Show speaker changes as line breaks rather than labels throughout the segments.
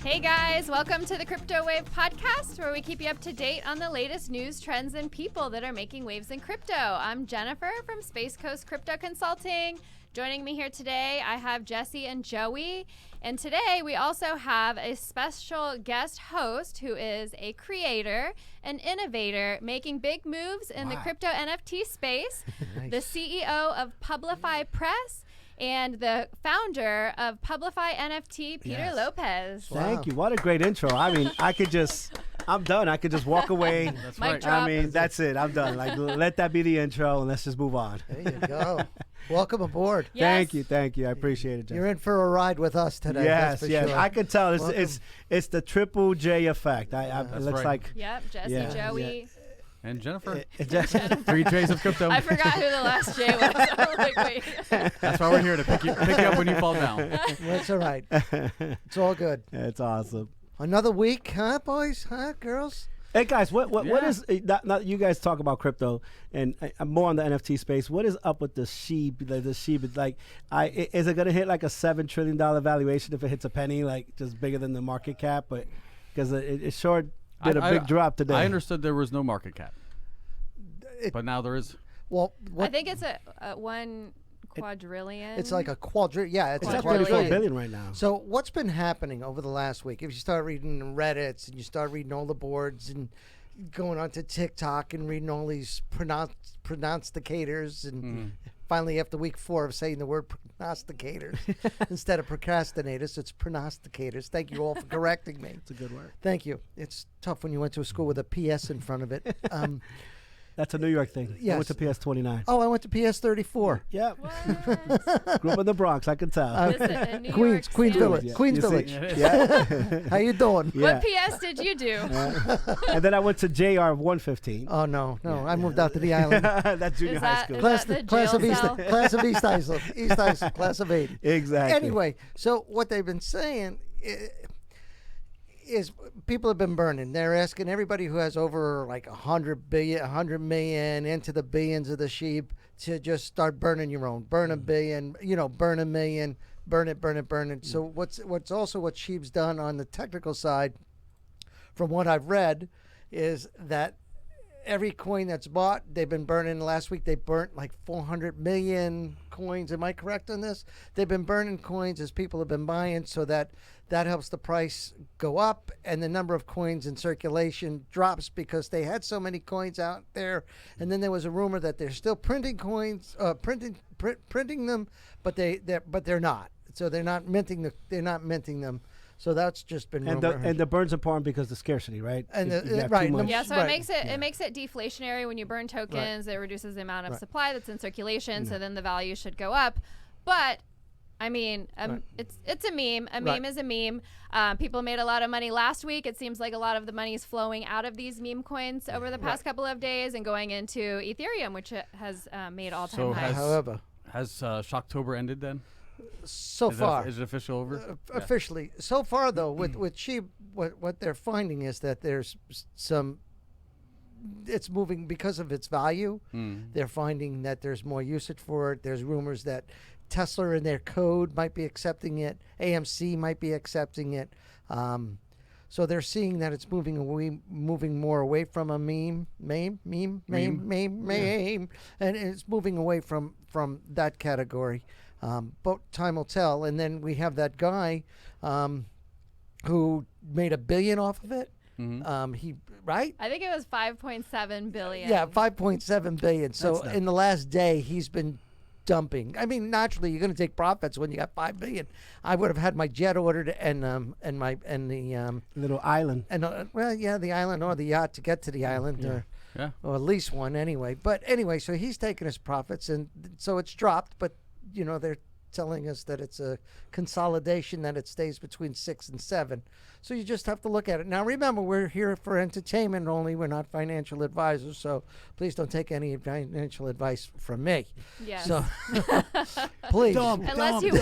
Hey guys, welcome to the Crypto Wave podcast, where we keep you up to date on the latest news, trends, and people that are making waves in crypto. I'm Jennifer from Space Coast Crypto Consulting. Joining me here today, I have Jesse and Joey. And today we also have a special guest host who is a creator, an innovator, making big moves in the crypto NFT space, nice. The CEO of Publify Press, and the founder of PublifyNFT, Peter Lopez.
Thank you. What a great intro. I mean, I'm done. I could just walk away.
That's right. I
mean, that's it. I'm done. Like, let that be the intro, and let's just move on.
There you go. Welcome aboard.
Yes.
Thank you. I appreciate it, Jeff.
You're in for a ride with us today.
Yes.
Sure.
I can tell. It's the triple J effect. It looks like.
Yep. Jesse, Joey. Yeah.
And Jennifer.
Jennifer.
3 J's of crypto.
I forgot who the last J was. I was like, wait.
That's why we're here, to pick you up when you fall down.
That's all right. It's all good.
It's awesome.
Another week, huh, boys? Huh, girls?
Hey guys, what is not you guys talk about crypto and I'm more on the NFT space. What is up with the SHIB? The SHIB, like, is it gonna hit like a $7 trillion valuation if it hits a penny, like just bigger than the market cap? But because it sure did a big drop today.
I understood there was no market cap, but now there is.
Well,
I think it's a 1 quadrillion.
It's like a quadrillion. Yeah,
it's like 34 billion right now.
So what's been happening over the last week? If you start reading Reddits and you start reading all the boards and going onto TikTok and reading all these pronosticators and finally after week 4 of saying the word prognosticators instead of procrastinators, it's pronosticators. Thank you all for correcting me.
It's a good word.
Thank you. It's tough when you went to a school with a PS in front of it.
That's a New York thing.
Yes.
I went to PS 29.
Oh, I went to PS 34.
Yep. Grew up in the Bronx. I can tell.
Queens Village.
Yeah.
Queens Village.
Yeah.
How you doing?
What PS did you do?
And then I went to JR 115.
Oh no, I moved out to the island.
That's junior high school.
Class of East Islip. East Islip, class of 80.
Exactly.
Anyway, so what they've been saying is people have been burning. They're asking everybody who has over like 100 million into the billions of the sheep to just start burning your own. Burn a billion, burn a million, burn it. So what's also what sheep's done on the technical side, from what I've read, is that every coin that's bought, they've been burning. Last week they burnt like 400 million coins. Am I correct on this? They've been burning coins as people have been buying, so that helps the price go up and the number of coins in circulation drops because they had so many coins out there. And then there was a rumor that they're still printing coins, printing them, but they're not. So they're not minting them. So that's just been rumored.
And the burn's important because the scarcity, right?
And
yeah, so it makes it deflationary when you burn tokens. It reduces the amount of supply that's in circulation, so then the value should go up. But I mean, it's a meme. A meme is a meme. People made a lot of money last week. It seems like a lot of the money is flowing out of these meme coins over the past couple of days and going into Ethereum, which has made all-time highs.
However,
has Shocktober ended then?
So far,
is it official over?
Officially, so far though, with SHIB, what they're finding is that there's some. It's moving because of its value. They're finding that there's more usage for it. There's rumors that Tesla in their code might be accepting it. AMC might be accepting it. So they're seeing that it's moving more away from a meme, and it's moving away from that category. But time will tell. And then we have that guy who made $1 billion off of it. Right?
I think it was 5.7 billion.
Yeah, 5.7 billion. So in the last day, he's been dumping. I mean, naturally, you're going to take profits when you got 5 billion. I would have had my jet ordered and the
little island.
And the island or the yacht to get to the island, or at least one anyway. But anyway, so he's taking his profits, and so it's dropped. But they're telling us that it's a consolidation, that it stays between 6 and 7. So you just have to look at it. Now, remember, we're here for entertainment only. We're not financial advisors, so please don't take any financial advice from me.
Yes.
So please.
Unless you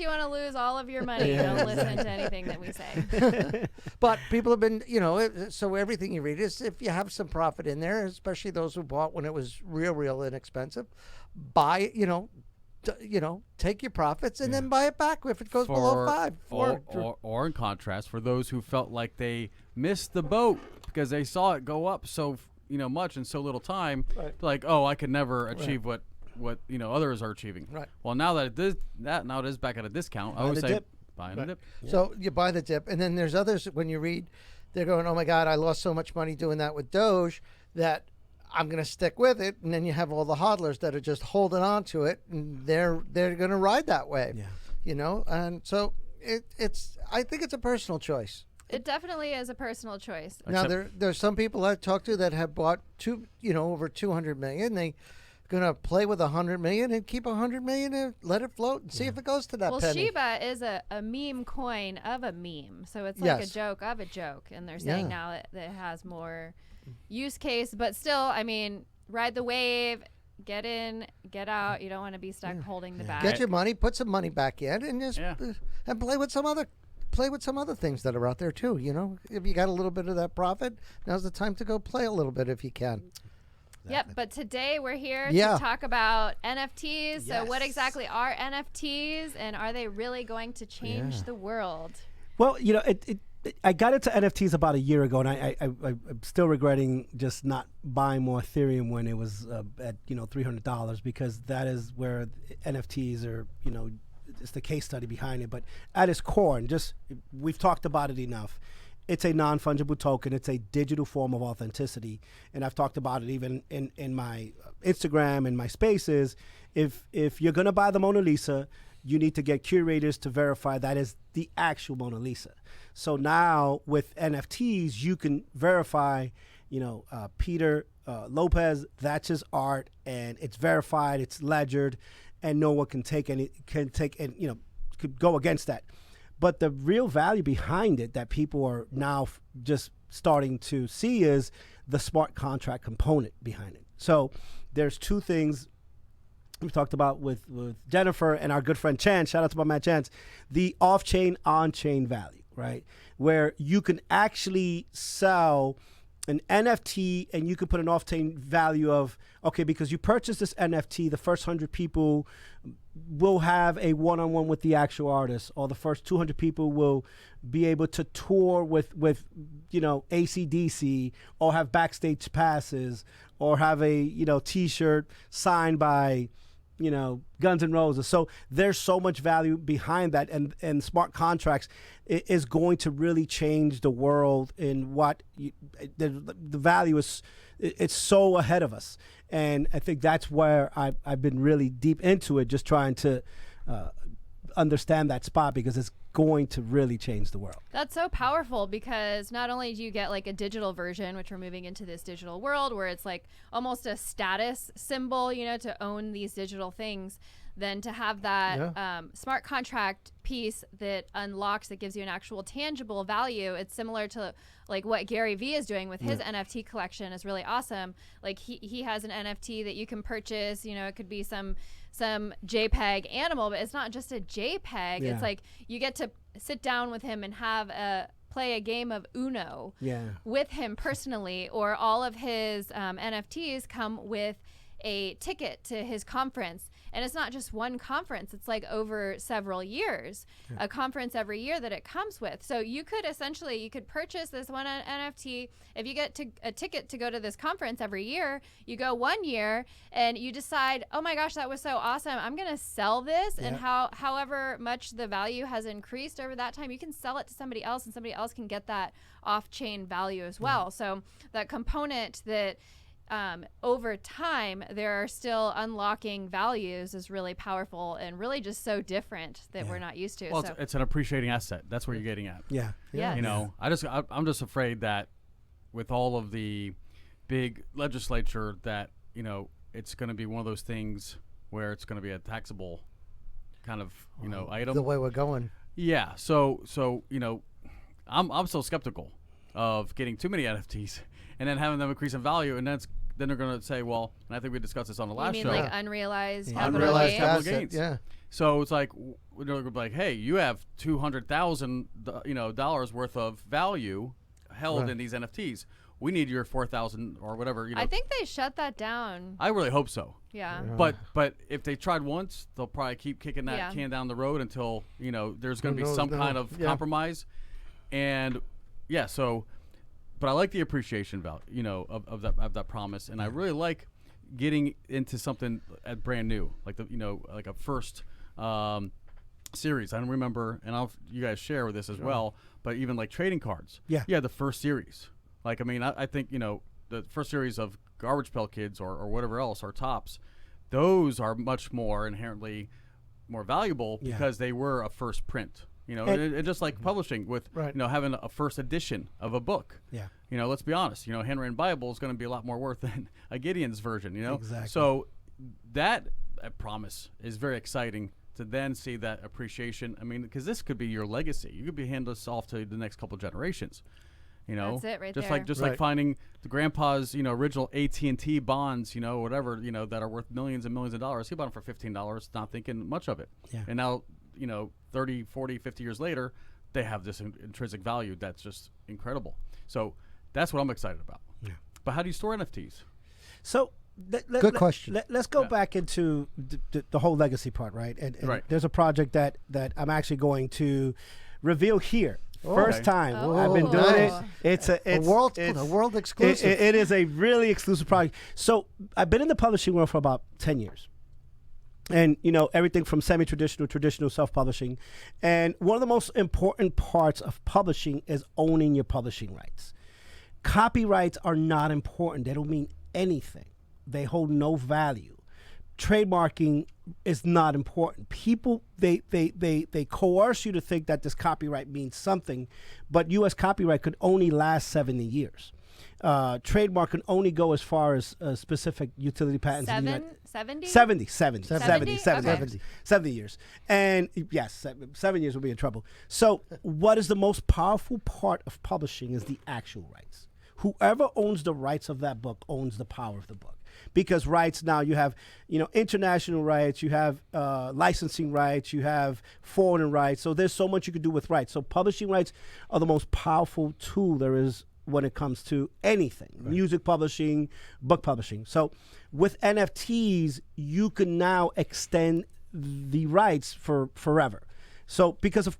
want to lose all of your money, don't listen to anything that we say.
But people have been, so everything you read is, if you have some profit in there, especially those who bought when it was real inexpensive, buy, take your profits and then buy it back if it goes below 5.
Or in contrast, for those who felt like they missed the boat because they saw it go up so much in so little time, like, oh, I could never achieve what others are achieving.
Right.
Well, now that it is back at a discount, I always say buy the dip.
Yeah. So you buy the dip, and then there's others when you read, they're going, oh my God, I lost so much money doing that with Doge that I'm going to stick with it. And then you have all the hodlers that are just holding on to it, and they're going to ride that wave. Yeah. And so I think it's a personal choice.
It definitely is a personal choice.
Now there's some people I've talked to that have bought over 200 million. They gonna play with 100 million and keep 100 million and let it float and see if it goes to that penny.
Shiba is a meme coin of a meme, so it's like a joke of a joke, and they're saying now that it has more use case, but still, I mean, ride the wave, get in, get out. You don't want to be stuck holding the bag.
Get your money, put some money back in, and just and play with some other things that are out there too. If you got a little bit of that profit, now's the time to go play a little bit if you can.
Yep, but today we're here to talk about NFTs. So what exactly are NFTs, and are they really going to change the world?
Well, I got into NFTs about a year ago, and I'm still regretting just not buying more Ethereum when it was at $300, because that is where NFTs are, it's the case study behind it. But at its core, and we've talked about it enough, it's a non-fungible token. It's a digital form of authenticity. And I've talked about it even in my Instagram and my spaces. If you're going to buy the Mona Lisa, you need to get curators to verify that is the actual Mona Lisa. So now with NFTs, you can verify, Peter Lopez, that's his art, and it's verified, it's ledgered, and no one could go against that. But the real value behind it that people are now just starting to see is the smart contract component behind it. So there's two things we've talked about with Jennifer and our good friend Chance. Shout out to my man Chance. The off-chain, on-chain value, right? Where you can actually sell an NFT and you can put an off-chain value of, because you purchase this NFT, the first 100 people will have a one-on-one with the actual artist, or the first 200 people will be able to tour with AC/DC, or have backstage passes, or have a T-shirt signed by Guns N' Roses. So there's so much value behind that, and smart contracts is going to really change the world in what the value is. It's so ahead of us. And I think that's where I've been really deep into it, just trying to understand that spot, because it's going to really change the world.
That's so powerful, because not only do you get like a digital version, which we're moving into this digital world where it's like almost a status symbol, to own these digital things, then to have that smart contract piece that unlocks, that gives you an actual tangible value. It's similar to like what Gary Vee is doing with his NFT collection is really awesome. Like he has an NFT that you can purchase, it could be some JPEG animal, but it's not just a JPEG. It's like you get to sit down with him and play a game of Uno with him personally, or all of his NFTs come with a ticket to his conference. And it's not just one conference, it's like over several years, a conference every year that it comes with. So you could purchase this one NFT. If you get a ticket to go to this conference every year, you go 1 year and you decide, oh my gosh, that was so awesome, I'm gonna sell this. And however much the value has increased over that time, you can sell it to somebody else, and somebody else can get that off-chain value as well. So that component that over time there are still unlocking values is really powerful, and really just so different that we're not used to.
Well, it's an appreciating asset. That's what you're getting at. I'm just afraid that with all of the big legislature that it's going to be one of those things where it's going to be a taxable kind of item.
The way we're going.
Yeah. So I'm so skeptical of getting too many NFTs and then having them increase in value, and then they're going to say, well, and I think we discussed this on the last show.
Like unrealized
capital gains. Yeah. So it's like, we're going to be like, hey, you have $200,000 dollars worth of value held in these NFTs. we need your 4,000 or whatever.
I think they shut that down.
I really hope so.
Yeah.
But if they tried once, they'll probably keep kicking that can down the road until there's going to be some kind of compromise, and so. But I like the appreciation value, of that promise, and I really like getting into something brand new, like like a first series. I don't remember, and you guys share with this as well. But even like trading cards, the first series. Like I think the first series of Garbage Pail Kids or whatever else, or Tops, those are much more inherently more valuable because they were a first print. And just like publishing with having a first edition of a book. Yeah. Let's be honest. Handwritten Bible is going to be a lot more worth than a Gideon's version.
Exactly.
So that promise is very exciting to then see that appreciation. Because this could be your legacy. You could be handing this off to the next couple generations.
That's it right
just
there.
like finding the grandpa's original AT&T bonds, whatever that are worth millions and millions of dollars. He bought them for $15, not thinking much of it. Yeah. And now 30, 40, 50 years later, they have this intrinsic value that's just incredible. So that's what I'm excited about. Yeah. But how do you store NFTs?
So
good question.
Let's go back into the whole legacy part, right? And there's a project that I'm actually going to reveal here. First time I've been doing it. It's a
world exclusive.
It is a really exclusive project. So I've been in the publishing world for about 10 years. And, everything from semi-traditional, traditional self-publishing. And one of the most important parts of publishing is owning your publishing rights. Copyrights are not important. They don't mean anything. They hold no value. Trademarking is not important. People, they coerce you to think that this copyright means something, but U.S. copyright could only last 70 years. Trademark can only go as far as specific utility patents. 70 years. And yes, 7 years will be in trouble. So what is the most powerful part of publishing is the actual rights. Whoever owns the rights of that book owns the power of the book. Because rights now, you have international rights, you have licensing rights, you have foreign rights. So there's so much you can do with rights. So publishing rights are the most powerful tool there is when it comes to anything, music publishing, book publishing. So with NFTs, you can now extend the rights for forever. So because of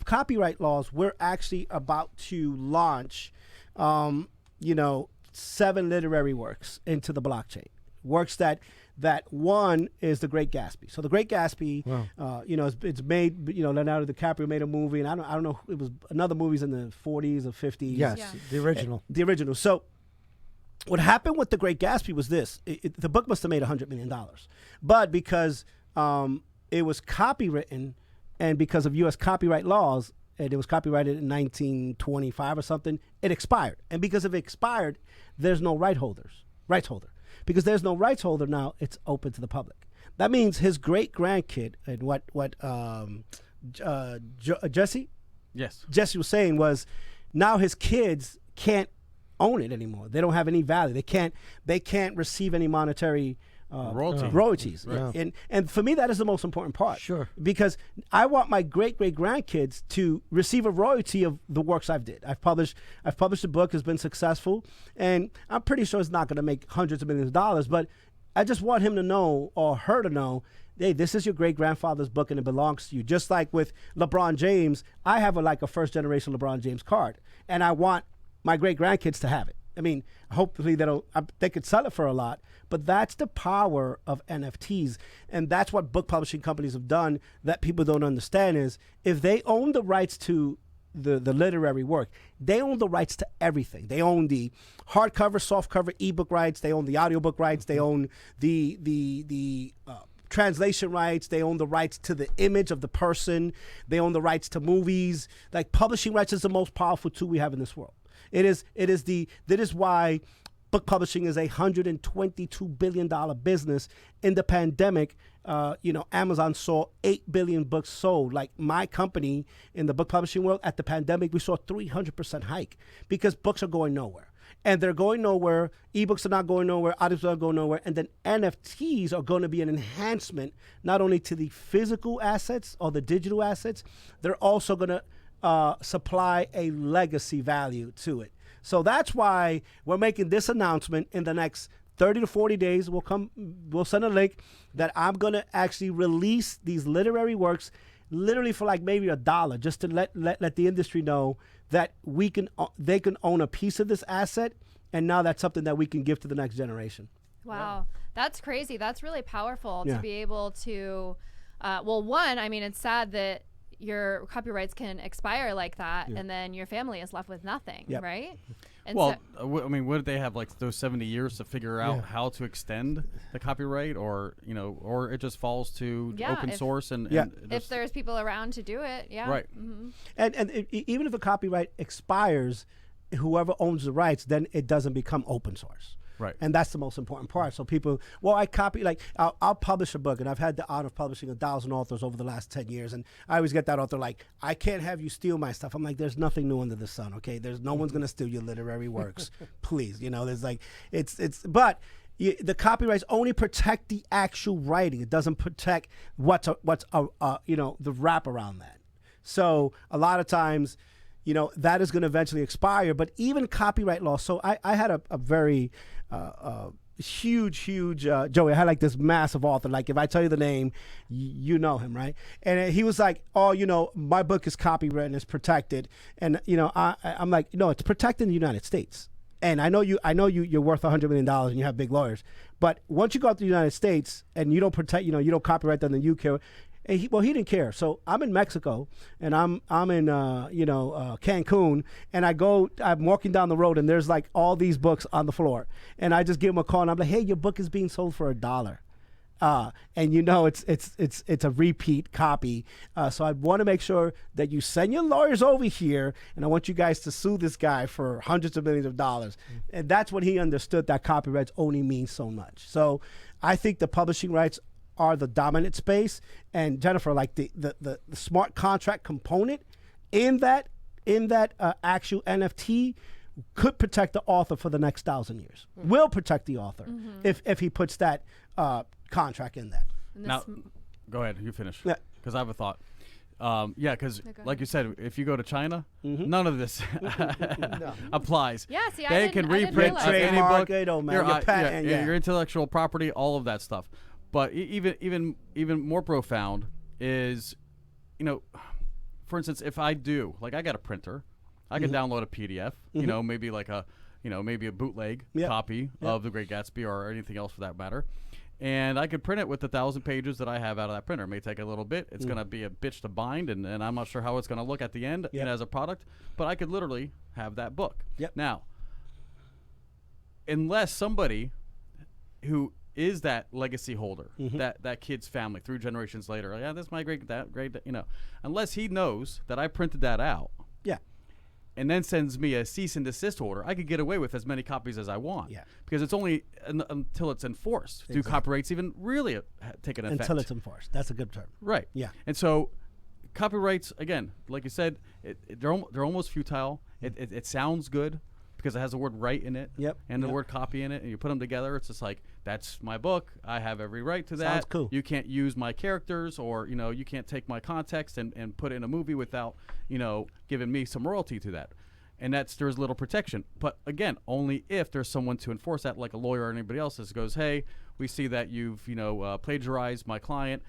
copyright laws, we're actually about to launch, 7 literary works into the blockchain. Works that one is The Great Gatsby. So The Great Gatsby, it's made. Leonardo DiCaprio made a movie, and I don't know. It was another movie's in the 40s or 50s.
Yes, the original.
The original. So what happened with The Great Gatsby was this: the book must have made $100 million, but because it was copywritten, and because of U.S. copyright laws, and it was copyrighted in 1925 or something, it expired. And because it expired, there's no rights holder. Because there's no rights holder now, it's open to the public. That means his great-grandkid, and what Jesse was saying was, now his kids can't own it anymore. They don't have any value. They can't receive any monetary royalties. Right. And for me, that is the most important part.
Sure.
Because I want my great-great-grandkids to receive a royalty of the works I've did. I've published a book, has been successful, and I'm pretty sure it's not going to make hundreds of millions of dollars, but I just want him to know, or her to know, hey, this is your great-grandfather's book and it belongs to you. Just like with LeBron James, I have a first-generation LeBron James card, and I want my great-grandkids to have it. Hopefully they could sell it for a lot, but that's the power of NFTs. And that's what book publishing companies have done that people don't understand is if they own the rights to the literary work, they own the rights to everything. They own the hardcover, softcover, ebook rights. They own the audiobook rights. They own the translation rights. They own the rights to the image of the person. They own the rights to movies. Like publishing rights is the most powerful tool we have in this world. That is why book publishing is a $122 billion business. In the pandemic, Amazon saw 8 billion books sold. Like my company in the book publishing world, at the pandemic, we saw a 300% hike because books are going nowhere. And they're going nowhere. Ebooks are not going nowhere. Audiobooks are not going nowhere. And then NFTs are going to be an enhancement not only to the physical assets or the digital assets, they're also going to supply a legacy value to it. So that's why we're making this announcement in the next 30 to 40 days. We'll send a link that I'm going to actually release these literary works literally for like maybe $1, just to let the industry know that they can own a piece of this asset, and now that's something that we can give to the next generation.
Wow. That's crazy. That's really powerful to be able to, well, one, I mean, it's sad that your copyrights can expire like that, and then your family is left with nothing, right? And
well, I mean, would they have like those 70 years to figure out how to extend the copyright, or or it just falls to open source and
if there's people around to do it,
right?
Mm-hmm.
And even if a copyright expires, whoever owns the rights, then it doesn't become open source.
Right.
And that's the most important part. So people, I copy, like, I'll publish a book, and I've had the honor of publishing 1,000 authors over the last 10 years. And I always get that author like, I can't have you steal my stuff. I'm like, there's nothing new under the sun, okay? There's no one's going to steal your literary works. Please, there's like, but the copyrights only protect the actual writing. It doesn't protect what's the wrap around that. So a lot of times, that is going to eventually expire. But even copyright law. So I had a very huge Joey. I had like this massive author. Like, if I tell you the name, you know him, right? And he was like, "Oh, my book is copyrighted and it's protected." And I'm like, "No, it's protected in the United States." And I know you're worth $100 million and you have big lawyers. But once you go out to the United States and you don't protect, you don't copyright them in the UK. And he didn't care. So I'm in Mexico, and I'm in Cancun, and I'm walking down the road, and there's like all these books on the floor, and I just give him a call, and I'm like, hey, your book is being sold for $1. And it's a repeat copy. So I want to make sure that you send your lawyers over here, and I want you guys to sue this guy for hundreds of millions of dollars. And that's when he understood that copyrights only mean so much. So I think the publishing rights are the dominant space, and Jennifer, like the smart contract component in that actual NFT could protect the author for the next 1,000 years. Will protect the author if he puts that contract in that.
Now, go ahead, you finish. Yeah, because I have a thought. Because like you said, if you go to China, none of this applies.
Yeah, see,
they can reprint any book,
your
intellectual property, all of that stuff. But even more profound is, for instance, if I do, like, I got a printer, I can download a PDF, maybe like maybe a bootleg copy of The Great Gatsby or anything else for that matter. And I could print it with the 1,000 pages that I have out of that printer. It may take a little bit. It's going to be a bitch to bind, and I'm not sure how it's going to look at the end as a product. But I could literally have that book. Now, unless somebody who is that legacy holder, that kid's family 3 generations later, like, this is my great, unless he knows that I printed that out, and then sends me a cease and desist order, I could get away with as many copies as I want. Because it's only until it's enforced. Do copyrights even really take an effect?
Until it's enforced. That's a good term.
Right.
Yeah.
And so copyrights, again, like you said, they're almost futile. It sounds good because it has the word right in it and the word copy in it, and you put them together, it's just like, that's my book. I have every right to that.
Sounds cool.
You can't use my characters, or you can't take my context and put it in a movie without giving me some royalty to that. And there's little protection. But again, only if there's someone to enforce that, like a lawyer or anybody else that goes, hey, we see that you've plagiarized my client,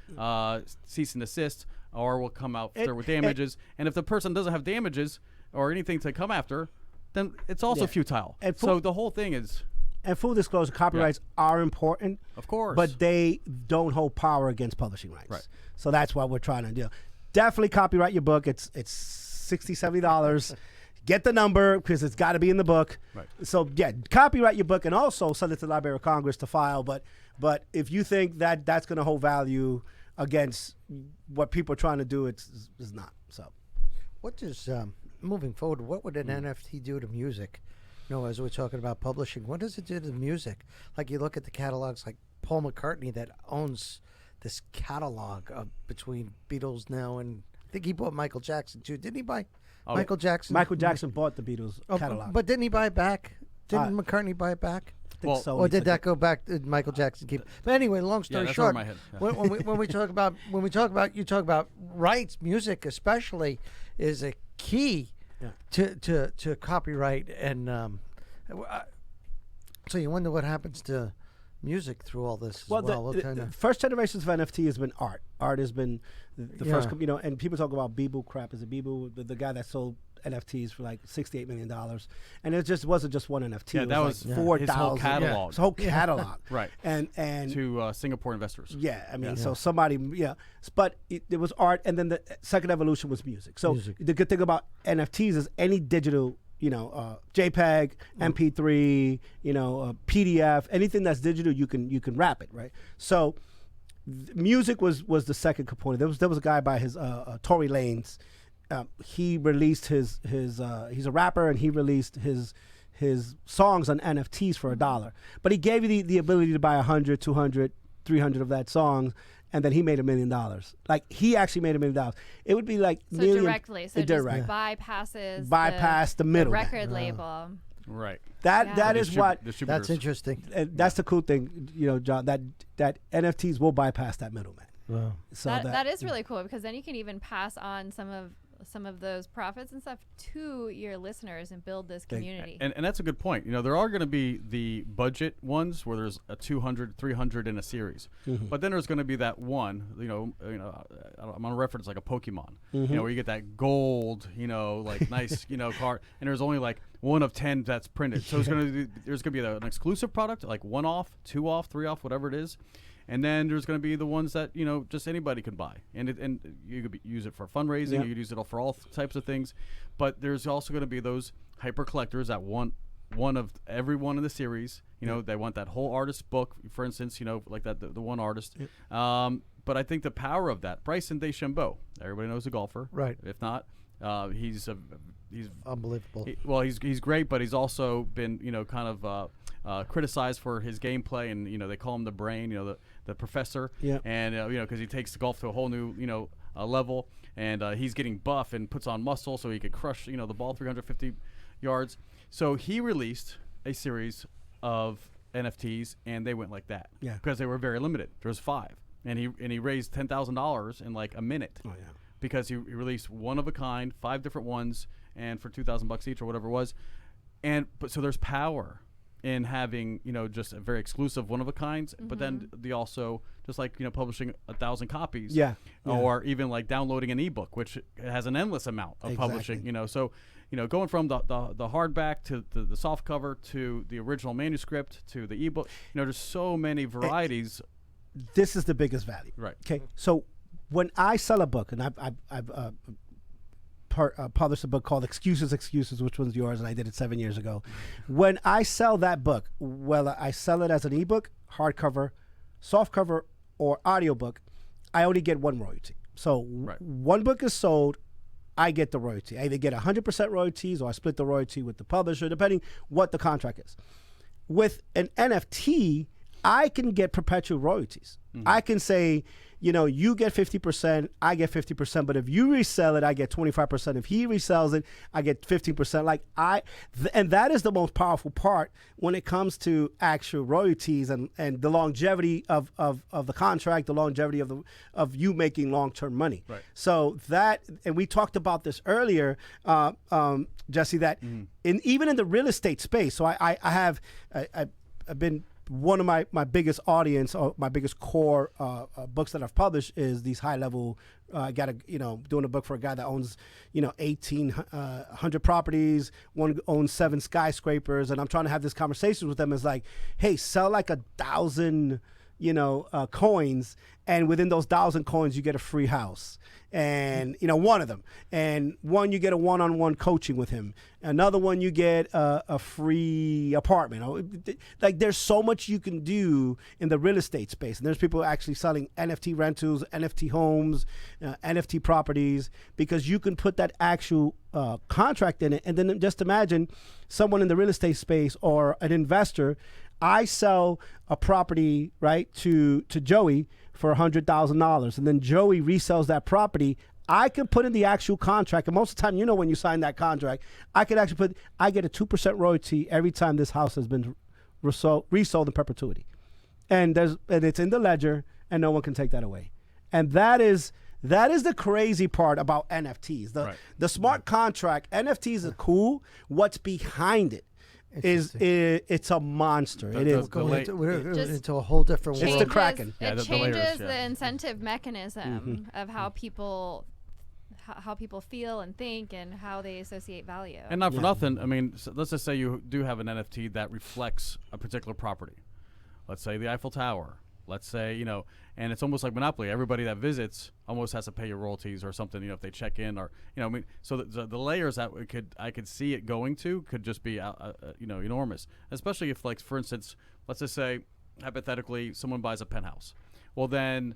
cease and desist, or we'll come out there with damages. And if the person doesn't have damages or anything to come after, then it's also futile. And so the whole thing is...
And full disclosure, copyrights are important.
Of course.
But they don't hold power against publishing rights.
Right.
So that's what we're trying to do. Definitely copyright your book. It's $60, $70. Get the number, because it's got to be in the book.
Right.
So, copyright your book, and also send it to the Library of Congress to file. But if you think that that's going to hold value against what people are trying to do, it's not. So,
what does... moving forward, what would an NFT do to music? As we're talking about publishing, what does it do to music? Like, you look at the catalogs, like Paul McCartney that owns this catalog between Beatles now, and I think he bought Michael Jackson too. Didn't he buy Michael Jackson?
Michael Jackson bought the Beatles catalog. But
didn't he buy it back? Didn't McCartney buy it back?
I think so.
Or did that go back to Michael Jackson? But anyway, long story short,
my head.
when we talk about you talk about rights, music especially is a key to copyright and so you wonder what happens to music through all this as well.
The first generations of NFT has been art. Art has been the first, and people talk about Beeble crap. Is it Beeble, the guy that sold NFTs for like $68 million, and it just wasn't just one NFT.
Yeah, that was 4,000. His whole catalog.
His whole catalog,
right?
And
to Singapore investors.
Yeah, I mean, so somebody, but it was art, and then the second evolution was music. So the good thing about NFTs is any digital, JPEG, MP3, PDF, anything that's digital, you can wrap it, right? So music was the second component. There was a guy by his Tory Lanez. He released his he's a rapper, and he released his songs on NFTs for $1. But he gave you the ability to buy 100, 200, 300 of that song, and then he made $1 million. Like, he actually made $1 million. It would be like
directly. So
direct.
bypass
the middle,
the record label.
Right.
That is what.
That's interesting.
That's the cool thing, John. That NFTs will bypass that middleman.
Wow.
So that is really cool, because then you can even pass on some of those profits and stuff to your listeners and build this community.
And that's a good point. There are going to be the budget ones where there's a 200, 300 in a series. But then there's going to be that one, I'm going to reference like a Pokemon, where you get that gold, like nice, card, and there's only like one of 10 that's printed. So there's going to be an exclusive product, like 1 off, 2 off, 3 off, whatever it is. And then there's going to be the ones that just anybody can buy, and you could use it for fundraising. You could use it for all types of things. But there's also going to be those hyper collectors that want one of every one in the series. They want that whole artist book, for instance. Like that the one artist. But I think the power of that, Bryson DeChambeau, everybody knows the golfer,
right?
If not, he's
unbelievable.
He's great, but he's also been kind of criticized for his gameplay, and they call him the brain, the professor, and because he takes the golf to a whole new level, and he's getting buff and puts on muscle so he could crush the ball 350 yards. So he released a series of NFTs, and they went like that because they were very limited. There was 5, and he raised $10,000 in like a minute. Oh yeah. Because he released one of a kind, 5 different ones, and for $2,000 each or whatever it was, but so there's power in having just a very exclusive one of a kinds, but then the also just like publishing 1,000 copies, or even like downloading an ebook, which has an endless amount of publishing. So going from the hardback to the soft cover to the original manuscript to the ebook, there's so many varieties.
This is the biggest value,
right?
Okay, so when I sell a book, and I've published a book called Excuses, which one's yours, and I did it 7 years ago. When I sell that book, whether I sell it as an ebook, hardcover, softcover, or audiobook, I only get one royalty. So one book is sold, I get the royalty. I either get 100% royalties, or I split the royalty with the publisher, depending what the contract is. With an NFT, I can get perpetual royalties. I can say, you get 50%, I get 50%, but if you resell it, I get 25%. If he resells it, I get 15%. And that is the most powerful part when it comes to actual royalties and the longevity of the contract, the longevity of you making long-term money. Right. So that, and we talked about this earlier, Jesse, that even in the real estate space, so I've been, one of my biggest audience, or my biggest core books that I've published is these high level. I got doing a book for a guy that owns 1,800 properties. One owns 7 skyscrapers, and I'm trying to have this conversation with them. It's like, hey, sell like 1,000 coins, and within those 1,000 coins you get a free house, and one of them, and one you get a one-on-one coaching with him, another one you get a free apartment. Like, there's so much you can do in the real estate space, and there's people actually selling NFT rentals, NFT homes, NFT properties, because you can put that actual contract in it. And then just imagine someone in the real estate space or an investor. I sell a property, right, to Joey for $100,000, and then Joey resells that property. I can put in the actual contract, and most of the time, when you sign that contract, I can actually I get a 2% royalty every time this house has been resold in perpetuity, and it's in the ledger, and no one can take that away. And that is That is the crazy part about NFTs. The smart contract, NFTs are cool. What's behind it it's a monster. It is
going into a whole different world.
It's the Kraken.
It changes the incentive mechanism of how people feel and think and how they associate value.
And not for nothing, I mean, so let's just say you do have an NFT that reflects a particular property. Let's say the Eiffel Tower. Let's say, you know, and it's almost like Monopoly. Everybody that visits almost has to pay your royalties or something, you know, if they check in or, you know, I mean, so the layers that I could see it going to could just be, you know, enormous. Especially if, like, for instance, let's just say, hypothetically, someone buys a penthouse. Well, then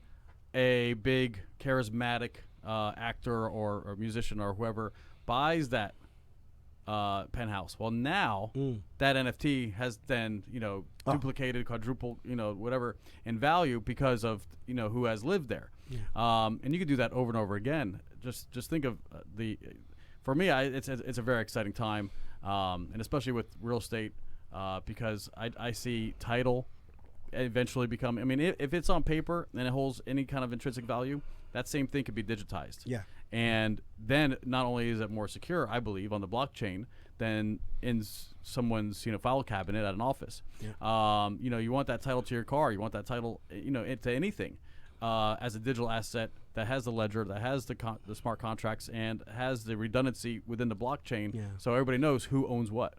a big charismatic actor or musician or whoever buys that penthouse. Well, now that NFT has then, you know, duplicated, quadrupled, you know, whatever in value because of, you know, who has lived there. And you could do that over and over again. Just think of for me, it's a very exciting time, and especially with real estate, because I see title eventually become. I mean, if it's on paper and it holds any kind of intrinsic value, that same thing could be digitized. Yeah. And then not only is it more secure, I believe, on the blockchain than in someone's, you know, file cabinet at an office. You know, you want that title to your car. You want that title, you know, to anything as a digital asset that has the ledger, that has the smart contracts, and has the redundancy within the blockchain, so everybody knows who owns what.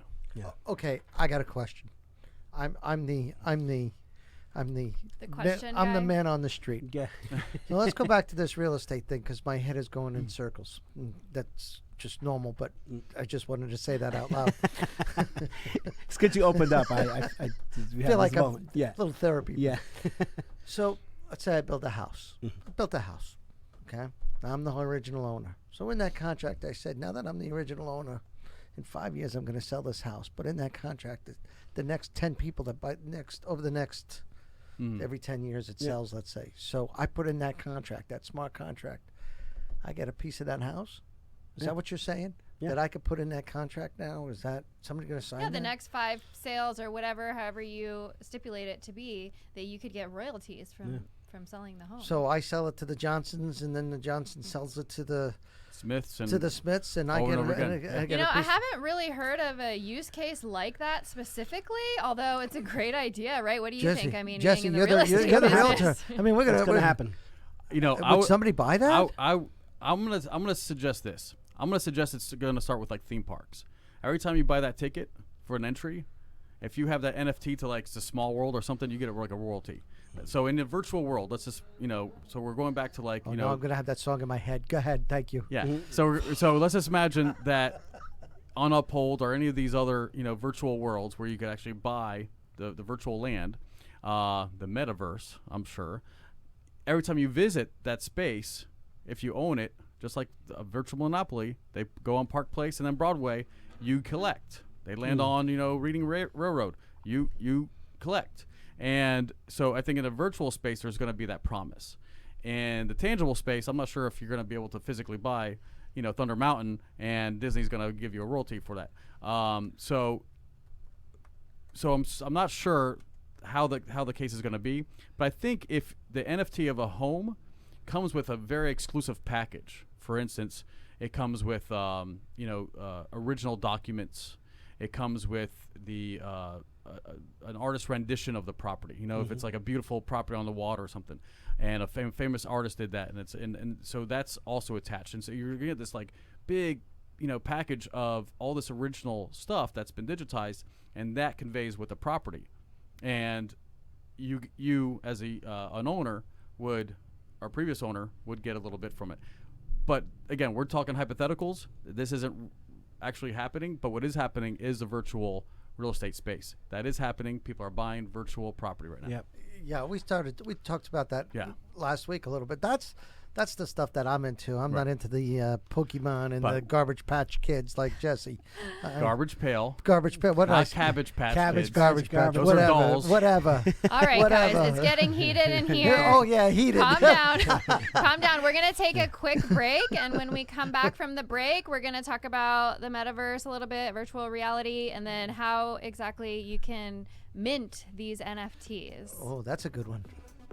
Okay, I got a question. I'm the man on the street. Yeah. So let's go back to this real estate thing because my head is going in circles. That's just normal, but I just wanted to say that out loud.
It's good you opened up. I
feel like a little therapy.
Yeah.
So let's say I build a house. I built a house. Okay. I'm the original owner. So in that contract, I said, now that I'm the original owner, in 5 years I'm going to sell this house. But in that contract, the next 10 people that buy over the next every 10 years it sells, let's say. So I put in that contract, that smart contract. I get a piece of that house. Is that what you're saying? Yeah. That I could put in that contract now? Is that somebody going to sign that?
Yeah, the next 5 sales or whatever, however you stipulate it to be, that you could get royalties from selling the home.
So I sell it to the Johnsons, and then the Johnson sells it to the
Smiths, and
I get
I haven't really heard of a use case like that specifically, although it's a great idea, right? What do you think? I mean,
Jesse, you're the realtor. I mean,
it's going to happen.
You know,
would somebody buy that?
I'm gonna suggest this. I'm gonna suggest it's going to start with like theme parks. Every time you buy that ticket for an entry, if you have that NFT to like the Small World or something, you get like a royalty. So in the virtual world, let's just, you know, so we're going back to like, you know.
I'm going to have that song in my head. Go ahead. Thank you.
Yeah. So let's just imagine that on Uphold or any of these other, you know, virtual worlds where you could actually buy the virtual land, the metaverse, I'm sure. Every time you visit that space, if you own it, just like a virtual Monopoly, they go on Park Place and then Broadway, you collect. They land on, you know, Reading Railroad. You collect. And so I think in a virtual space, there's going to be that promise. And the tangible space, I'm not sure if you're going to be able to physically buy, you know, Thunder Mountain, and Disney's going to give you a royalty for that. So I'm not sure how the case is going to be, but I think if the NFT of a home comes with a very exclusive package, for instance, it comes with original documents. It comes with the an artist rendition of the property. You know, if it's like a beautiful property on the water or something, and a famous artist did that, and it's and so that's also attached. And so you're gonna get this like big, you know, package of all this original stuff that's been digitized, and that conveys with the property. And you as an owner would, our previous owner would get a little bit from it. But again, we're talking hypotheticals. This isn't actually happening, but what is happening is a virtual real estate space. That is happening. People are buying virtual property right now.
Yep. Yeah, we talked about that last week a little bit. That's the stuff that I'm into. I'm not into the Pokemon and the Garbage Patch Kids like Jesse.
Garbage Pail.
What else?
Cabbage Patch
Cabbage,
Kids.
Garbage Patch.
Those
whatever.
are dolls.
Whatever.
All right, guys, it's getting heated in here.
Oh, yeah, heated.
Calm down. Calm down. We're going to take a quick break, and when we come back from the break, we're going to talk about the metaverse a little bit, virtual reality, and then how exactly you can mint these NFTs.
Oh, that's a good one.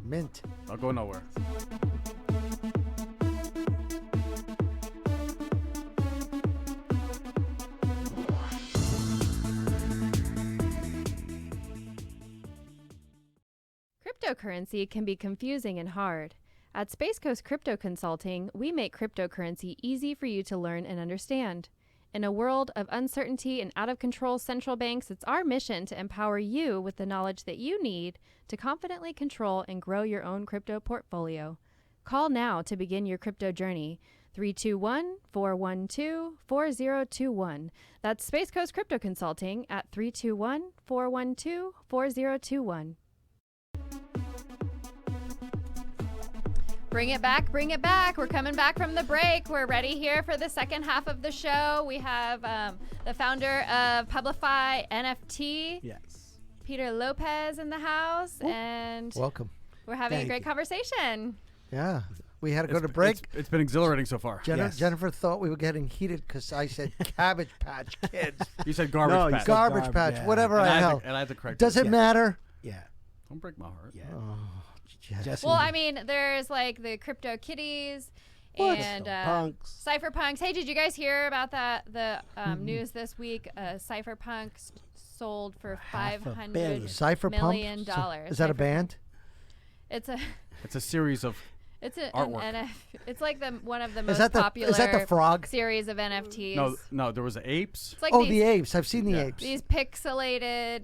Mint.
I'll go nowhere.
cryptocurrency can be confusing and hard. At Space Coast Crypto Consulting, we make cryptocurrency easy for you to learn and understand. In a world of uncertainty and out-of-control central banks, it's our mission to empower you with the knowledge that you need to confidently control and grow your own crypto portfolio. Call now to begin your crypto journey. 321-412-4021. That's Space Coast Crypto Consulting at 321-412-4021. Bring it back, bring it back. We're coming back from the break. We're ready here for the second half of the show. We have the founder of PublifyNFT, Peter Lopez, in the house. And
welcome.
We're having a great conversation.
Yeah. We had to go to break.
It's been exhilarating so far.
Jennifer thought we were getting heated because I said Cabbage Patch Kids.
You said Garbage Patch.
Garbage Patch, whatever
and
I held.
And I had to correct
Does it matter?
Yeah.
Don't break my heart.
Yeah.
Oh,
well, I mean, there's like the Crypto Kitties and Cypherpunks. Hey, did you guys hear about that? The news this week, Cypherpunks sold for $500 million.
Is that a band?
It's a
series of
It's an
artwork.
It's like one of the most popular.
Is that the frog
series of NFTs?
No, there was the apes.
It's like
the apes. I've seen the apes.
These pixelated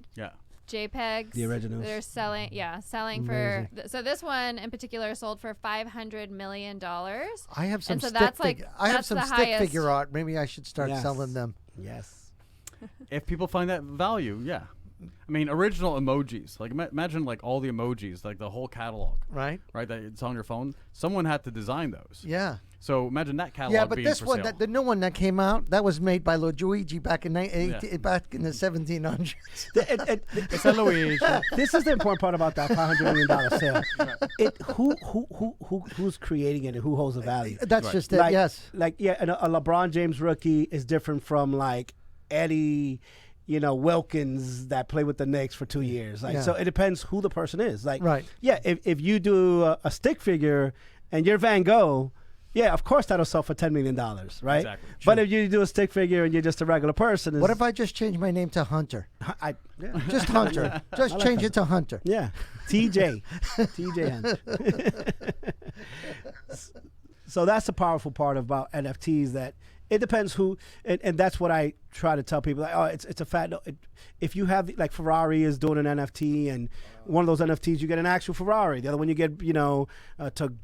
JPEGs.
The originals.
They're selling for. So this one in particular sold for $500 million.
I have some
stick
figure art. Maybe I should start selling them.
Yes.
If people find that value, yeah. I mean, original emojis. Like, imagine like all the emojis, like the whole catalog.
Right.
That it's on your phone. Someone had to design those.
Yeah.
So imagine that catalog.
Yeah, but
being
this
for
one,
sale.
the new one that came out, that was made by Luigi back in the 1700s.
It's a Luigi.
This is the important part about that $500 million sale. Who's creating it and who holds the value?
That's just it. Yes.
And a LeBron James rookie is different from like Eddie, Wilkins that played with the Knicks for 2 years. So it depends who the person is. If you do a stick figure and you're Van Gogh, of course that'll sell for $10 million, right?
Exactly.
But if you do a stick figure and you're just a regular person,
what if I just change my name to Hunter? Just Hunter. Just change it to Hunter.
Yeah, TJ Hunter. So that's the powerful part about NFTs, that it depends who, and that's what I try to tell people. It's a fact. If you have, like, Ferrari is doing an NFT, and one of those NFTs you get an actual Ferrari. The other one you get, to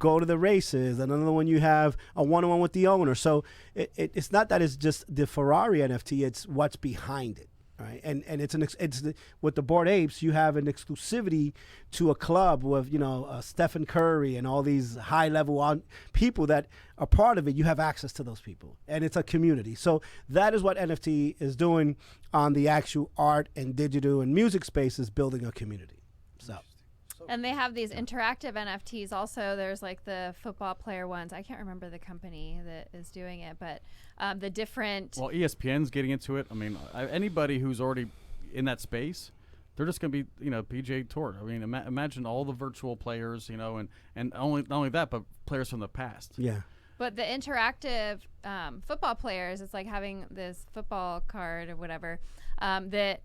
go to the races. Another one you have a one-on-one with the owner. So it's not that it's just the Ferrari NFT. It's what's behind it. Right. And with the Bored Apes, you have an exclusivity to a club with Stephen Curry and all these high level people that are part of it. You have access to those people, and it's a community. So that is what NFT is doing on the actual art and digital and music space, is building a community.
And they have these interactive NFTs also. There's like the football player ones. I can't remember the company that is doing it, but the different.
Well, ESPN's getting into it. I mean, anybody who's already in that space, they're just going to be, PGA Tour. I mean, imagine all the virtual players, and not only that, but players from the past.
Yeah.
But the interactive football players, it's like having this football card or whatever that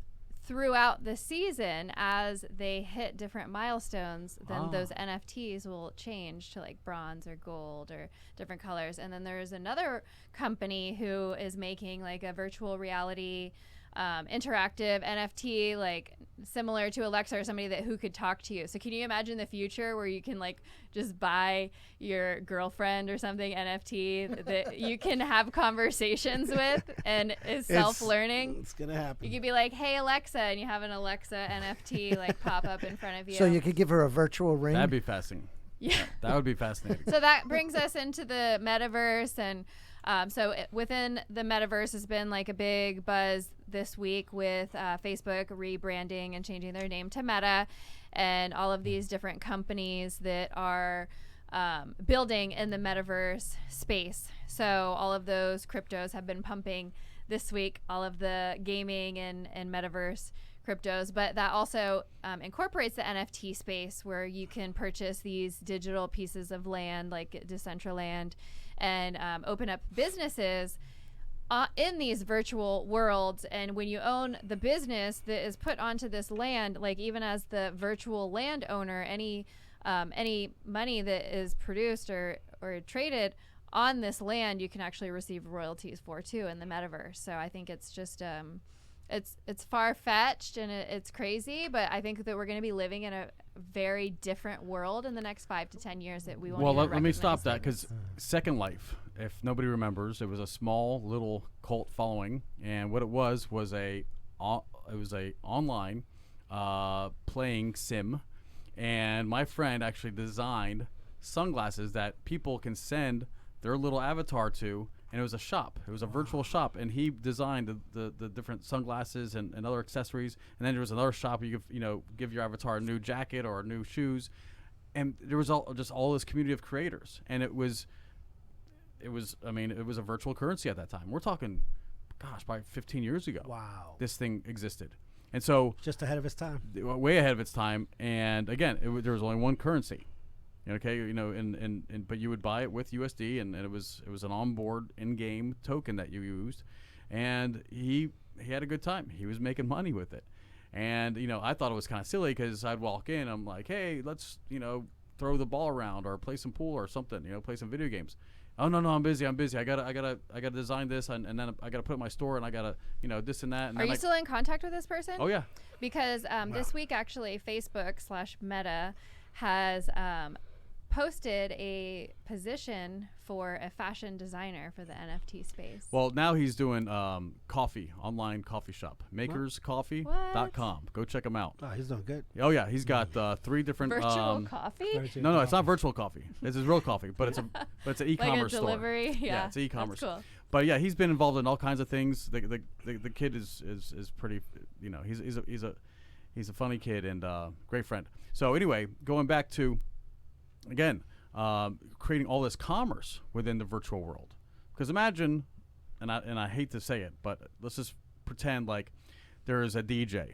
throughout the season, as they hit different milestones, then those NFTs will change to like bronze or gold or different colors. And then there's another company who is making like a virtual reality interactive NFT, like similar to Alexa or somebody who could talk to you. So can you imagine the future where you can like just buy your girlfriend or something NFT that you can have conversations with and is self-learning?
It's gonna happen.
You could be like, "Hey Alexa," and you have an Alexa NFT like pop up in front of you.
So you could give her a virtual ring.
That'd be fascinating. Yeah, that would be fascinating.
So that brings us into the metaverse, and within the metaverse has been like a big buzz this week with Facebook rebranding and changing their name to Meta, and all of these different companies that are building in the metaverse space. So all of those cryptos have been pumping this week, all of the gaming and metaverse cryptos, but that also incorporates the NFT space, where you can purchase these digital pieces of land like Decentraland and open up businesses in these virtual worlds, and when you own the business that is put onto this land, like even as the virtual landowner, any money that is produced or traded on this land, you can actually receive royalties for too in the metaverse. So I think it's just it's far-fetched and it's crazy, but I think that we're going to be living in a very different world in the next 5 to 10 years that we won't.
Well, let me stop that, because Second Life, if nobody remembers, it was a small little cult following, and what it was a online playing sim, and my friend actually designed sunglasses that people can send their little avatar to, and it was a shop. It was a virtual shop, and he designed the different sunglasses and other accessories. And then there was another shop where you could, give your avatar a new jacket or new shoes, and there was all this community of creators, and it was a virtual currency at that time. We're talking, gosh, probably 15 years ago.
Wow,
this thing existed, and so
just ahead of its time,
way ahead of its time. And again, there was only one currency. Okay, but you would buy it with USD, and it was an onboard in-game token that you used, and he had a good time. He was making money with it, and I thought it was kind of silly, because I'd walk in, I'm like, hey, let's throw the ball around or play some pool or something, play some video games. Oh no, I'm busy. I gotta design this, and then I gotta put it in my store, and I gotta this and that. And
are you still in contact with this person?
Oh yeah.
Because this week actually, Facebook/Meta has posted a position for a fashion designer for the NFT space.
Well, now he's doing online coffee shop, makerscoffee.com. Go check him out.
Oh, he's doing good.
Oh yeah, he's got 3 different
virtual coffee.
No, it's not virtual coffee. This is real coffee, but it's an e-commerce
like a delivery
store.
Yeah,
it's e-commerce.
That's cool.
But yeah, he's been involved in all kinds of things. The kid is pretty. He's a funny kid and great friend. So anyway, going back to, again, creating all this commerce within the virtual world. Because imagine, and I hate to say it, but let's just pretend like there is a DJ,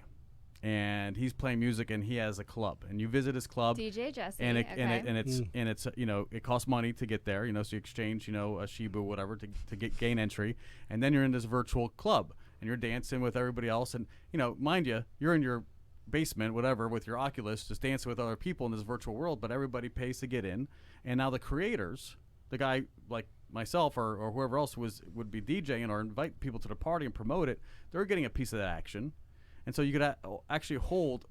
and he's playing music, and he has a club, and you visit his club.
DJ Jesse.
And it's it costs money to get there, so you exchange a Shiba whatever to gain entry, and then you're in this virtual club, and you're dancing with everybody else, and mind you, you're in your basement, whatever, with your Oculus, just dancing with other people in this virtual world, but everybody pays to get in. And now the creators, the guy like myself or whoever else would be DJing or invite people to the party and promote it, they're getting a piece of that action. And so you could actually hold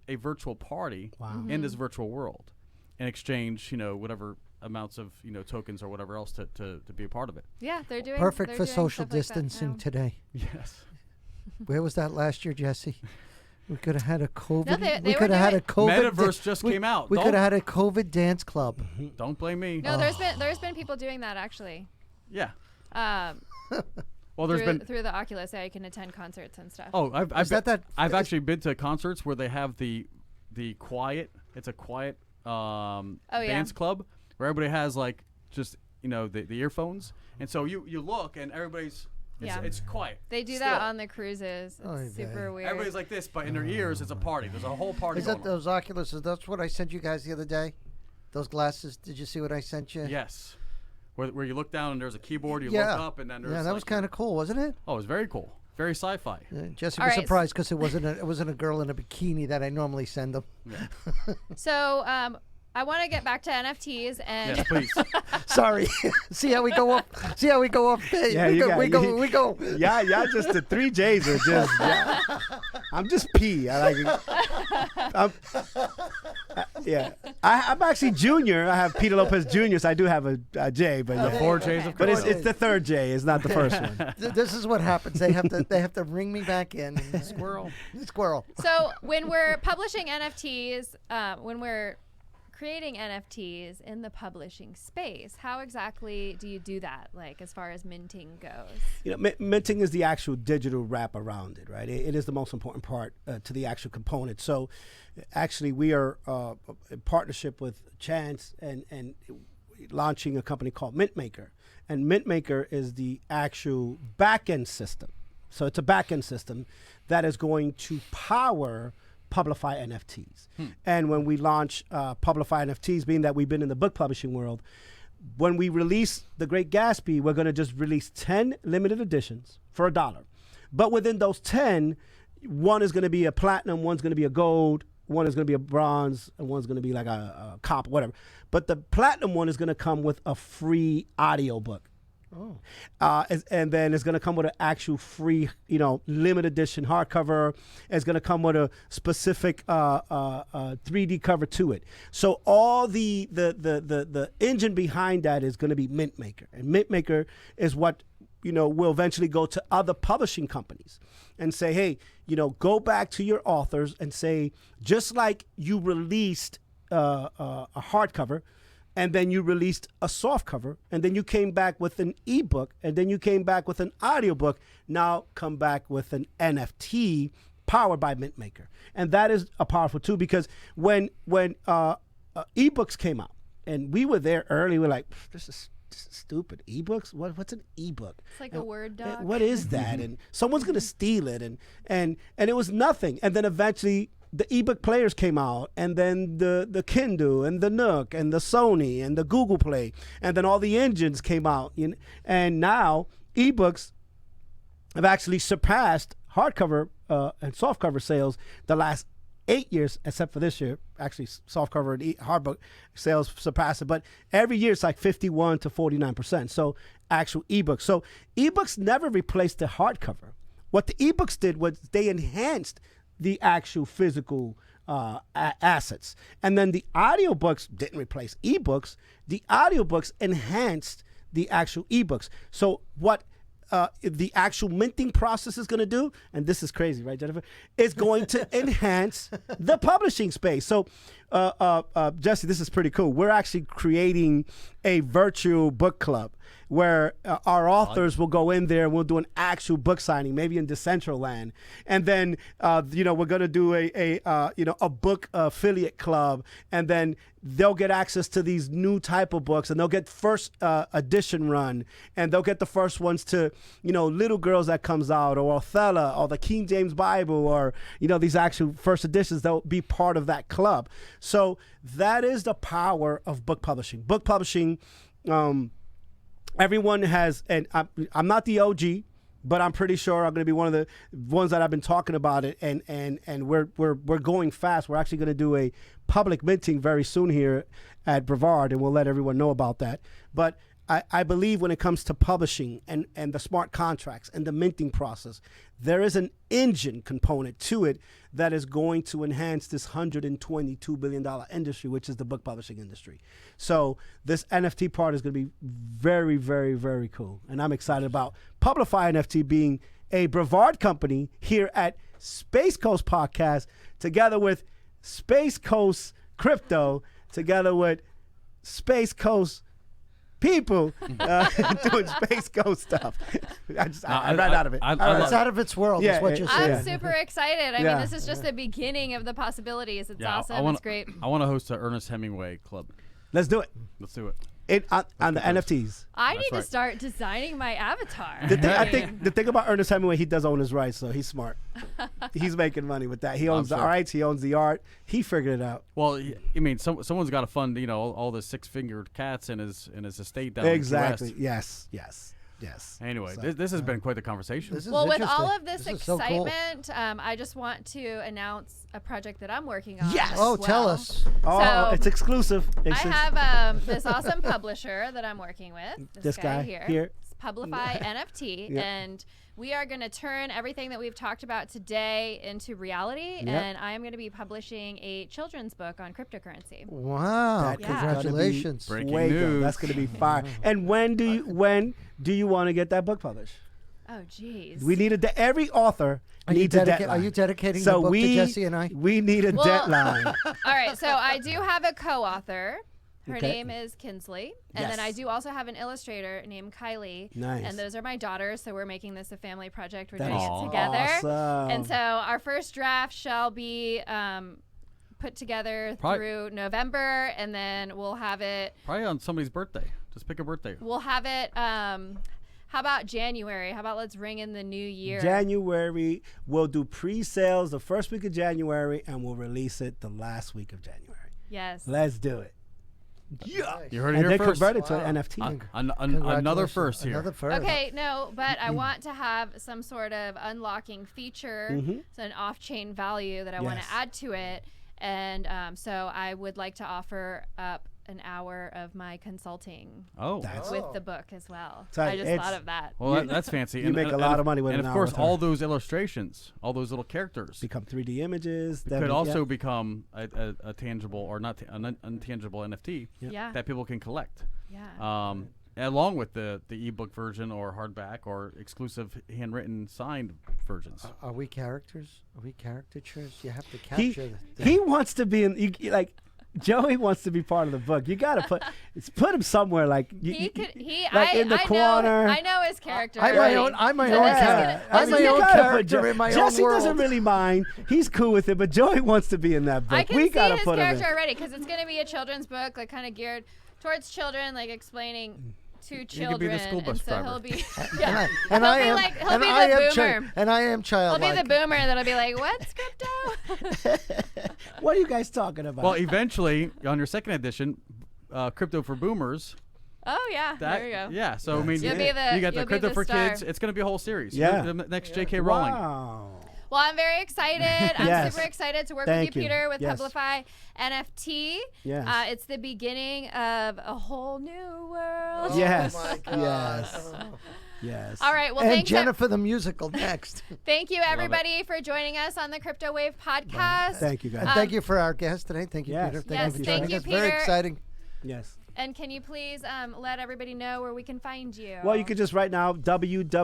a virtual party in this virtual world and exchange, whatever amounts of, tokens or whatever else to be a part of it.
Yeah, they're doing
perfect
they're
for
doing
social
stuff like
distancing today.
Yes.
Where was that last year, Jesse? We could have had a COVID.
No, they
we could have had a COVID.
Metaverse just came out.
We could have had a COVID dance club.
Don't blame me.
No, there's been people doing that actually.
Yeah.
Well, there's been through the Oculus. Yeah, you can attend concerts and stuff.
Oh, I've actually been to concerts where they have the quiet. It's a quiet dance club where everybody has like just the earphones, and so you look and everybody's. It's quiet.
They do that on the cruises. It's super weird.
Everybody's like this, but in their ears, it's a party. There's a whole party.
Is that those Oculuses? That's what I sent you guys the other day. Those glasses. Did you see what I sent you?
Yes. Where you look down and there's a keyboard. You look up and then there's
that was kind of cool, wasn't it?
Oh, it was very cool. Very sci-fi.
Jesse was surprised because it wasn't a girl in a bikini that I normally send them.
Yeah.
So I want to get back to NFTs and
yes, please.
Sorry. See how we go up. See how we go up. Hey, we go.
Yeah, just the 3 J's are just. Yeah. I'm just P. I like it. I'm actually junior. I have Peter Lopez Jr., so I do have a J, but
the 4 J's of
but it's the 3rd J. It's not the first one.
This is what happens. They have to ring me back in.
Squirrel.
So when we're publishing NFTs, when we're creating NFTs in the publishing space, how exactly do you do that, like as far as minting goes?
Minting is the actual digital wrap around it, right? It is the most important part to the actual component. So actually we are in partnership with Chance and launching a company called MintMaker. And MintMaker is the actual back-end system. So it's a back-end system that is going to power Publify NFTs. And when we launch Publify NFTs, being that we've been in the book publishing world, when we release The Great Gatsby, we're going to just release 10 limited editions for $1. But within those 10, one is going to be a platinum, one's going to be a gold, one is going to be a bronze, and one's going to be like a copper, whatever. But the platinum one is going to come with a free audiobook. Oh. And then it's going to come with an actual free, limited edition hardcover. It's going to come with a specific 3D cover to it. So all the engine behind that is going to be MintMaker. And MintMaker is what, will eventually go to other publishing companies and say, hey, go back to your authors and say, just like you released a hardcover, and then you released a soft cover, and then you came back with an ebook, and then you came back with an audiobook. Now come back with an NFT powered by MintMaker. And that is a powerful tool, because when ebooks came out, and we were there early, we're like, this is stupid. Ebooks? What's an ebook?
It's like a Word doc.
What is that? And someone's going to steal it. And it was nothing. And then eventually the ebook players came out, and then the Kindle and the Nook and the Sony and the Google Play, and then all the engines came out. And now ebooks have actually surpassed hardcover and softcover sales the last 8 years, except for this year. Actually, softcover and hardbook sales surpass it, but every year it's like 51 to 49%. So actual ebooks. So ebooks never replaced the hardcover. What the ebooks did was they enhanced the actual physical assets. And then the audiobooks didn't replace ebooks. The audiobooks enhanced the actual ebooks. So what the actual minting process is going to do, and this is crazy, right, Jennifer, is going to enhance the publishing space. So, Jesse, this is pretty cool. We're actually creating a virtual book club where our authors will go in there and we'll do an actual book signing, maybe in Decentraland. And then, we're going to do a book affiliate club, and then they'll get access to these new type of books, and they'll get first edition run, and they'll get the first ones to, Little Girls that comes out, or Othello, or the King James Bible, or, these actual first editions. They'll be part of that club. So that is the power of book publishing. Book publishing, everyone has, and I'm not the OG, but I'm pretty sure I'm going to be one of the ones that I've been talking about it, and we're going fast. We're actually going to do a public minting very soon here at Brevard, and we'll let everyone know about that. But I believe when it comes to publishing and the smart contracts and the minting process, there is an engine component to it that is going to enhance this $122 billion industry, which is the book publishing industry. So this NFT part is going to be very, very, very cool. And I'm excited about PublifyNFT being a Brevard company here at Space Coast Podcast, together with Space Coast Crypto, together with Space Coast people doing Space Coast stuff. I ran out of it.
It's out of its world, is what you're saying.
I'm super excited. I mean, this is just the beginning of the possibilities. It's awesome. It's great.
I want to host an Ernest Hemingway club.
Let's do it.
Let's do it.
On the NFTs.
I need to start designing my avatar.
I think the thing about Ernest Hemingway, he does own his rights, so he's smart. He's making money with that. He owns the rights. He owns the art. He figured it out.
Well, I mean, someone's got to fund, all the six-fingered cats in his estate down
exactly.
in the West.
Yes.
Anyway, this has been quite the conversation.
Well, with all of this excitement, so cool. I just want to announce a project that I'm working on.
Yes.
Tell us.
So it's exclusive.
I have this awesome publisher that I'm working with. This guy here. It's PublifyNFT, and we are going to turn everything that we've talked about today into reality, and I am going to be publishing a children's book on cryptocurrency.
Wow. Congratulations.
Breaking news.
That's going to be fire. And when do you want to get that book published?
Oh, geez.
We need every author needs a deadline.
Are you dedicating the book to Jesse and I?
We need a deadline.
All right, so I do have a co-author. Her name is Kinsley. And then I do also have an illustrator named Kylie.
Nice.
And those are my daughters, so we're making this a family project. We're doing it together.
Awesome.
And so our first draft shall be put together through November, and then we'll have it...
Probably on somebody's birthday. Just pick a birthday.
We'll have it... how about January? How about let's ring in the new year?
January. We'll do pre-sales the first week of January, and we'll release it the last week of January.
Yes.
Let's do it. Yeah.
You heard it
And
here
they
first.
converted to an NFT.
Another first here.
Another first.
Okay, no, but I want to have some sort of unlocking feature, so an off-chain value that I want to add to it. And so I would like to offer up an hour of my consulting with the book as well.
So
I just thought of that.
Well, that's fancy.
You make a lot of money with it.
And of course, all those illustrations, all those little characters
become 3D images.
Could also become a tangible or not an intangible NFT that people can collect.
Yeah.
Along with the ebook version or hardback or exclusive handwritten signed versions.
Are we characters? Are we caricatures? You have to capture.
He wants to be in like. Joey wants to be part of the book. You gotta put him somewhere, like in the corner.
I know his character.
I'm my own character. I'm my own character in my own world.
Jesse doesn't really mind. He's cool with it, but Joey wants to be in that book.
I can see his character already because it's gonna be a children's book, like kind of geared towards children, like explaining to children.
He could be the school bus driver.
He'll be,
and I am
the boomer.
And I am childlike.
He'll be the boomer that'll be like, "What's crypto?"
What are you guys talking about?
Well, eventually, on your second edition, Crypto for Boomers.
Oh yeah, there you go.
Yeah, so I mean,
you
got the Crypto for
star.
Kids. It's going to be a whole series.
Yeah.
The next J.K. Rowling.
Wow.
Well, I'm very excited. I'm super excited to work with you, Peter, with Publify NFT.
Yes.
It's the beginning of a whole new world.
Yes.
Oh my God.
Yes. Yes.
All right. Well,
and
thanks,
Jennifer the musical next.
Thank you, everybody, for joining us on the Crypto Wave podcast.
Thank you, guys.
And thank you for our guest today. Thank you, Peter.
Yes, thank you, Peter.
Very exciting.
Yes.
And can you please let everybody know where we can find you?
Well, you could just right now www.publifypress,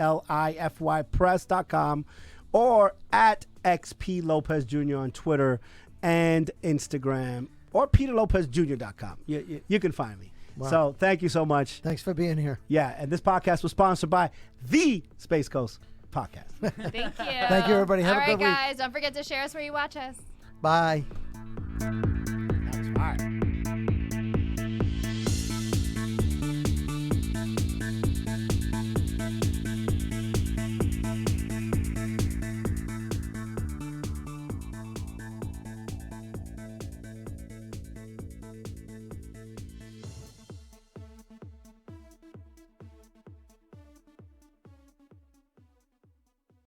PUBLIFYpress.com, or at XP Lopez Jr. on Twitter and Instagram, or PeterLopezJr.com. You can find me. Wow. So thank you so much.
Thanks for being here.
Yeah, and this podcast was sponsored by the Space Coast Podcast.
Thank you.
Thank you, everybody. Have a good week.
All right, guys, don't forget to share us where you watch us.
Bye.